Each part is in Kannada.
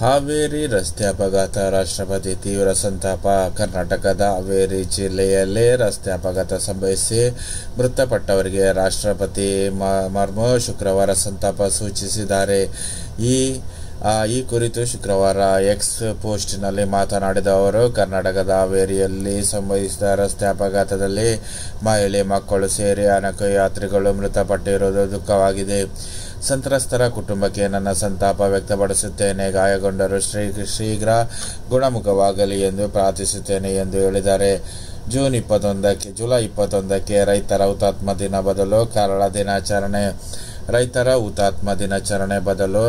ಹಾವೇರಿ ರಸ್ತೆ ಅಪಘಾತ, ರಾಷ್ಟ್ರಪತಿ ತೀವ್ರ ಸಂತಾಪ. ಕರ್ನಾಟಕದ ಹಾವೇರಿ ಜಿಲ್ಲೆಯಲ್ಲಿ ರಸ್ತೆ ಅಪಘಾತ ಸಂಭವಿಸಿ ಮೃತಪಟ್ಟವರಿಗೆ ರಾಷ್ಟ್ರಪತಿ ಮರ್ಮು ಶುಕ್ರವಾರ ಸಂತಾಪ ಸೂಚಿಸಿದ್ದಾರೆ. ಈ ಕುರಿತು ಶುಕ್ರವಾರ ಎಕ್ಸ್ ಪೋಸ್ಟ್ನಲ್ಲಿ ಮಾತನಾಡಿದ ಅವರು, ಕರ್ನಾಟಕದ ಹಾವೇರಿಯಲ್ಲಿ ಸಂಭವಿಸಿದ ರಸ್ತೆ ಅಪಘಾತದಲ್ಲಿ ಮಹಿಳೆ, ಮಕ್ಕಳು ಸೇರಿ ಅನೇಕ ಯಾತ್ರಿಗಳು ಮೃತಪಟ್ಟಿರುವುದು ದುಃಖವಾಗಿದೆ. ಸಂತ್ರಸ್ತರ ಕುಟುಂಬಕ್ಕೆ ನನ್ನ ಸಂತಾಪ ವ್ಯಕ್ತಪಡಿಸುತ್ತೇನೆ. ಗಾಯಗೊಂಡರು ಶೀಘ್ರ ಗುಣಮುಖವಾಗಲಿ ಎಂದು ಪ್ರಾರ್ಥಿಸುತ್ತೇನೆ ಎಂದು ಹೇಳಿದ್ದಾರೆ. ಜುಲೈ 21ಕ್ಕೆ ರೈತರ ಹುತಾತ್ಮ ದಿನ ಬದಲು ಕರಾಳ ದಿನಾಚರಣೆ. ರೈತರ ಹುತಾತ್ಮ ದಿನಾಚರಣೆ ಬದಲು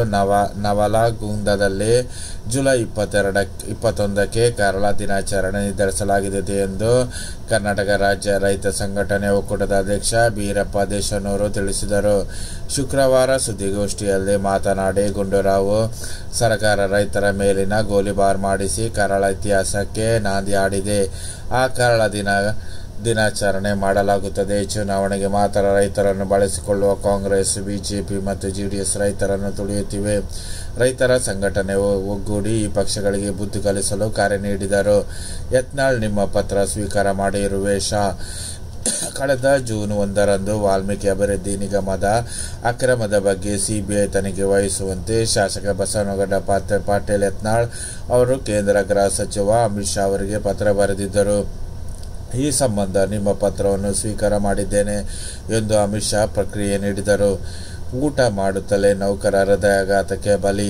ನವಲಗುಂದದಲ್ಲಿ ಜುಲೈ 21ಕ್ಕೆ ಕರಾಳ ದಿನಾಚರಣೆ ನಿರ್ಧರಿಸಲಾಗಿದೆ ಎಂದು ಕರ್ನಾಟಕ ರಾಜ್ಯ ರೈತ ಸಂಘಟನೆ ಒಕ್ಕೂಟದ ಅಧ್ಯಕ್ಷ ಬೀರಪ್ಪ ದೇಶನೂರು ತಿಳಿಸಿದರು. ಶುಕ್ರವಾರ ಸುದ್ದಿಗೋಷ್ಠಿಯಲ್ಲಿ ಮಾತನಾಡಿ ಗುಂಡೂರಾವ್ ಸರ್ಕಾರ ರೈತರ ಮೇಲಿನ ಗೋಲಿಬಾರ್ ಮಾಡಿಸಿ ಕರಾಳ ಇತಿಹಾಸಕ್ಕೆ ನಾಂದಿ ಹಾಡಿದೆ. ಆ ಕರಾಳ ದಿನಾಚರಣೆ ಮಾಡಲಾಗುತ್ತದೆ. ಚುನಾವಣೆಗೆ ಮಾತ್ರ ರೈತರನ್ನು ಬಳಸಿಕೊಳ್ಳುವ ಕಾಂಗ್ರೆಸ್, ಬಿಜೆಪಿ ಮತ್ತು ಜೆಡಿಎಸ್ ರೈತರನ್ನು ತುಳಿಯುತ್ತಿವೆ. ರೈತರ ಸಂಘಟನೆ ಒಗ್ಗೂಡಿ ಈ ಪಕ್ಷಗಳಿಗೆ ಬುದ್ಧಿ ಕಲಿಸಲು ಕರೆ ನೀಡಿದರು. ಯತ್ನಾಳ್ ನಿಮ್ಮ ಪತ್ರ ಸ್ವೀಕಾರ ಮಾಡಿರುವೆ. ಕಳೆದ ಜೂನ್ 1ರಂದು ವಾಲ್ಮೀಕಿ ಅಭಿವೃದ್ಧಿ ನಿಗಮದ ಅಕ್ರಮದ ಬಗ್ಗೆ ಸಿಬಿಐ ತನಿಖೆ ವಹಿಸುವಂತೆ ಶಾಸಕ ಬಸವನಗೌಡ ಪಾಟೀಲ್ ಯತ್ನಾಳ್ ಅವರು ಕೇಂದ್ರ ಗೃಹ ಸಚಿವ ಅಮಿತ್ ಶಾ ಅವರಿಗೆ ಪತ್ರ ಬರೆದಿದ್ದರು. ಈ ಸಂಬಂಧ ನಿಮ್ಮ ಪತ್ರವನ್ನು ಸ್ವೀಕಾರ ಮಾಡಿದ್ದೇನೆ ಎಂದು ಅಮಿತ್ ಶಾ ಪ್ರತಿಕ್ರಿಯೆ ನೀಡಿದರು. ಊಟ ಮಾಡುತ್ತಲೇ ನೌಕರ ಹೃದಯಾಘಾತಕ್ಕೆ ಬಲಿ.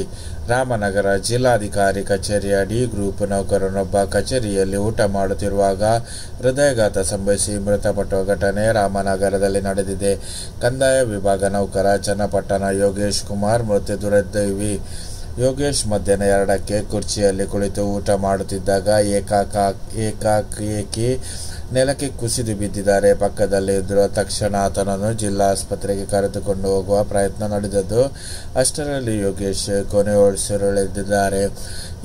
ರಾಮನಗರ ಜಿಲ್ಲಾಧಿಕಾರಿ ಕಚೇರಿಯ ಡಿ ಗ್ರೂಪ್ ನೌಕರನೊಬ್ಬ ಕಚೇರಿಯಲ್ಲಿ ಊಟ ಮಾಡುತ್ತಿರುವಾಗ ಹೃದಯಾಘಾತ ಸಂಭವಿಸಿ ಮೃತಪಟ್ಟ ಘಟನೆ ರಾಮನಗರದಲ್ಲಿ ನಡೆದಿದೆ. ಕಂದಾಯ ವಿಭಾಗ ನೌಕರ ಚನ್ನಪಟ್ಟಣ ಯೋಗೇಶ್ ಕುಮಾರ್ ಮೃತ್ಯು ದುರ್ದೈವಿ. ಯೋಗೇಶ್ ಮಧ್ಯಾಹ್ನ 2ಕ್ಕೆ ಕುರ್ಚಿಯಲ್ಲಿ ಕುಳಿತು ಊಟ ಮಾಡುತ್ತಿದ್ದಾಗ ಏಕಾಏಕಿ ನೆಲಕ್ಕೆ ಕುಸಿದು ಬಿದ್ದಿದ್ದಾರೆ. ಪಕ್ಕದಲ್ಲಿದ್ದರೂ ತಕ್ಷಣ ಆತನನ್ನು ಜಿಲ್ಲಾ ಆಸ್ಪತ್ರೆಗೆ ಕರೆದುಕೊಂಡು ಹೋಗುವ ಪ್ರಯತ್ನ ನಡೆದದ್ದು. ಅಷ್ಟರಲ್ಲಿ ಯೋಗೇಶ್ ಕೊನೆಯುಸಿರೆಳೆದಿದ್ದಾರೆ.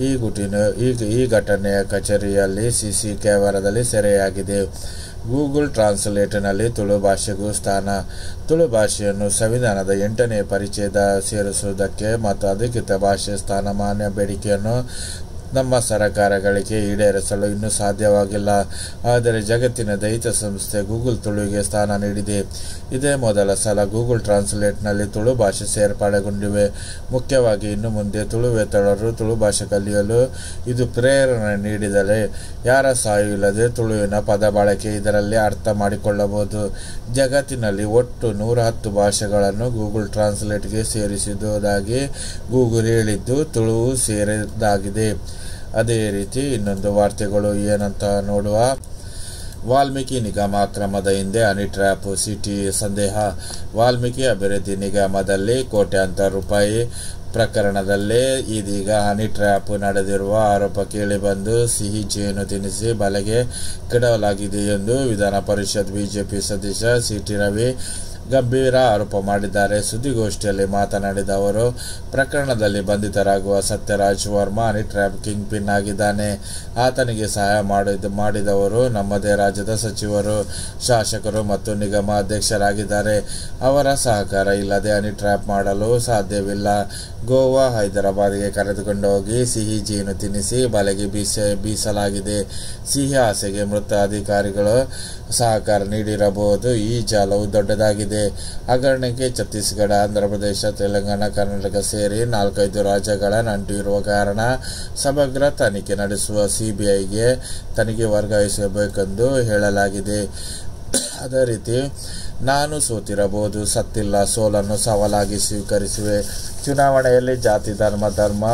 ಈ ಘಟನೆಯ ಕಚೇರಿಯಲ್ಲಿ ಸಿಸಿ ಕ್ಯಾಮೆರಾದಲ್ಲಿ ಸೆರೆಯಾಗಿದೆ. ಗೂಗಲ್ ಟ್ರಾನ್ಸ್ಲೇಟ್ನಲ್ಲಿ ತುಳು ಭಾಷೆಗೂ ಸ್ಥಾನ. ತುಳು ಭಾಷೆಯನ್ನು ಸಂವಿಧಾನದ 8ನೇ ಪರಿಚ್ಛೇದ ಸೇರಿಸುವುದಕ್ಕೆ ಮತ್ತು ಅಧಿಕೃತ ಭಾಷೆ ಸ್ಥಾನಮಾನ ಬೇಡಿಕೆಯನ್ನು ನಮ್ಮ ಸರ್ಕಾರಗಳಿಗೆ ಈಡೇರಿಸಲು ಇನ್ನೂ ಸಾಧ್ಯವಾಗಿಲ್ಲ. ಆದರೆ ಜಗತ್ತಿನ ದೈತ್ಯ ಸಂಸ್ಥೆ ಗೂಗಲ್ ತುಳುವಿಗೆ ಸ್ಥಾನ ನೀಡಿದೆ. ಇದೇ ಮೊದಲ ಸಲ ಗೂಗಲ್ ಟ್ರಾನ್ಸ್ಲೇಟ್ನಲ್ಲಿ ತುಳು ಭಾಷೆ ಸೇರ್ಪಡೆಗೊಂಡಿವೆ. ಮುಖ್ಯವಾಗಿ ಇನ್ನು ಮುಂದೆ ತುಳುವೇತರರು ತುಳು ಭಾಷೆ ಕಲಿಯಲು ಇದು ಪ್ರೇರಣೆ ನೀಡಿದರೆ ಯಾರ ಸಹಾಯ ಇಲ್ಲದೆ ತುಳುವಿನ ಪದ ಬಳಕೆ ಇದರಲ್ಲಿ ಅರ್ಥ ಮಾಡಿಕೊಳ್ಳಬಹುದು. ಜಗತ್ತಿನಲ್ಲಿ ಒಟ್ಟು 110 ಭಾಷೆಗಳನ್ನು ಗೂಗಲ್ ಟ್ರಾನ್ಸ್ಲೇಟ್ಗೆ ಸೇರಿಸುವುದಾಗಿ ಗೂಗಲ್ ಹೇಳಿದ್ದು ತುಳುವು ಸೇರಿದಾಗಿದೆ. ಅದೇ ರೀತಿ ಇನ್ನೊಂದು ವಾರ್ತೆಗಳು ಏನಂತ ನೋಡುವ. ವಾಲ್ಮೀಕಿ ನಿಗಮ ಅಕ್ರಮದ ಹಿಂದೆ ಹನಿ ಟ್ರ್ಯಾಪ್, ಸಿಟಿ ಸಂದೇಹ. ವಾಲ್ಮೀಕಿ ಅಭಿವೃದ್ಧಿ ನಿಗಮದಲ್ಲಿ ಕೋಟ್ಯಾಂತರ ರೂಪಾಯಿ ಪ್ರಕರಣದಲ್ಲೇ ಇದೀಗ ಹನಿ ಟ್ರ್ಯಾಪ್ ನಡೆದಿರುವ ಆರೋಪ ಕೇಳಿಬಂದು ಸಿಹಿ ಜೇನು ತಿನ್ನಿಸಿ ಬಲೆಗೆ ಕೆಡವಲಾಗಿದೆ ಎಂದು ವಿಧಾನ ಪರಿಷತ್ ಬಿಜೆಪಿ ಸದಸ್ಯ ಸಿಟಿ ರವಿ ಗಂಭೀರ ಆರೋಪ ಮಾಡಿದ್ದಾರೆ. ಸುದ್ದಿಗೋಷ್ಠಿಯಲ್ಲಿ ಮಾತನಾಡಿದ ಅವರು, ಪ್ರಕರಣದಲ್ಲಿ ಬಂಧಿತರಾಗುವ Satyaraj Varma honey trap kingpin ಆಗಿದ್ದಾನೆ. ಆತನಿಗೆ ಸಹಾಯ ಮಾಡಿದವರು ನಮ್ಮದೇ ರಾಜ್ಯದ ಸಚಿವರು, ಶಾಸಕರು ಮತ್ತು ನಿಗಮ ಅಧ್ಯಕ್ಷರಾಗಿದ್ದಾರೆ. ಅವರ ಸಹಕಾರ ಇಲ್ಲದೆ ಹನಿ ಟ್ರ್ಯಾಪ್ ಮಾಡಲು ಸಾಧ್ಯವಿಲ್ಲ. ಗೋವಾ, ಹೈದರಾಬಾದ್ಗೆ ಕರೆದುಕೊಂಡು ಹೋಗಿ ಸಿಹಿ ಜೇನು ತಿನ್ನಿಸಿ ಬಲೆಗೆ ಬೀಸಲಾಗಿದೆ. ಸಿಹಿ ಆಸೆಗೆ ಮೃತ ಅಧಿಕಾರಿಗಳು ಸಹಕಾರ ನೀಡಿರಬಹುದು. ಈ ಜಾಲವು ದೊಡ್ಡದಾಗಿದೆ. ಹಗರಣಕ್ಕೆ ಛತ್ತೀಸ್ಗಢ, ಆಂಧ್ರಪ್ರದೇಶ, ತೆಲಂಗಾಣ, ಕರ್ನಾಟಕ ಸೇರಿ 4-5 ರಾಜ್ಯಗಳ ನಂಟು ಇರುವ ಕಾರಣ ಸಮಗ್ರ ತನಿಖೆ ನಡೆಸುವ ಸಿಬಿಐಗೆ ತನಿಖೆ ವರ್ಗಾಯಿಸಬೇಕೆಂದು ಹೇಳಲಾಗಿದೆ. ಅದೇ ರೀತಿ ನಾನು ಸೋತಿರಬಹುದು, ಸತ್ತಿಲ್ಲ, ಸೋಲನ್ನು ಸವಾಲಾಗಿ ಸ್ವೀಕರಿಸುವೆ. ಚುನಾವಣೆಯಲ್ಲಿ ಜಾತಿ ಧರ್ಮ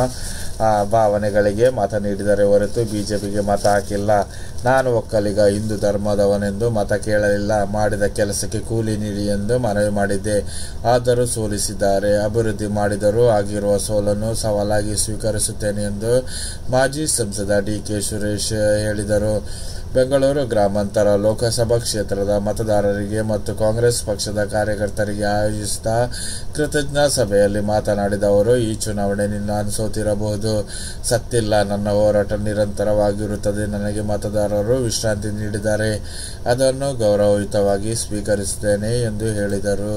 ಭಾವನೆಗಳಿಗೆ ಮತ ನೀಡಿದರೆ ಹೊರತು ಬಿಜೆಪಿಗೆ ಮತ ಹಾಕಿಲ್ಲ. ನಾನು ಒಕ್ಕಲಿಗ, ಹಿಂದೂ ಧರ್ಮದವನೆಂದು ಮತ ಕೇಳಲಿಲ್ಲ. ಮಾಡಿದ ಕೆಲಸಕ್ಕೆ ಕೂಲಿ ನೀಡಿ ಎಂದು ಮನವಿ ಮಾಡಿದ್ದೆ. ಆದರೂ ಸೋಲಿಸಿದ್ದಾರೆ. ಅಭಿವೃದ್ಧಿ ಮಾಡಿದರೂ ಆಗಿರುವ ಸೋಲನ್ನು ಸವಾಲಾಗಿ ಸ್ವೀಕರಿಸುತ್ತೇನೆ ಎಂದು ಮಾಜಿ ಸಂಸದ ಡಿಕೆ ಸುರೇಶ್ ಹೇಳಿದರು. ಬೆಂಗಳೂರು ಗ್ರಾಮಾಂತರ ಲೋಕಸಭಾ ಕ್ಷೇತ್ರದ ಮತದಾರರಿಗೆ ಮತ್ತು ಕಾಂಗ್ರೆಸ್ ಪಕ್ಷದ ಕಾರ್ಯಕರ್ತರಿಗೆ ಆಯೋಜಿಸಿದ ಕೃತಜ್ಞತಾ ಸಭೆಯಲ್ಲಿ ಮಾತನಾಡಿದ ಅವರು, ಈ ಚುನಾವಣೆಯಲ್ಲಿ ನಾನು ಸೋತಿರಬಹುದು, ಸತ್ತಿಲ್ಲ. ನನ್ನ ಹೋರಾಟ ನಿರಂತರವಾಗಿರುತ್ತದೆ. ನನಗೆ ಮತದಾರರು ವಿಶ್ರಾಂತಿ ನೀಡಿದ್ದಾರೆ. ಅದನ್ನು ಗೌರವಯುತವಾಗಿ ಸ್ವೀಕರಿಸುತ್ತೇನೆ ಎಂದು ಹೇಳಿದರು.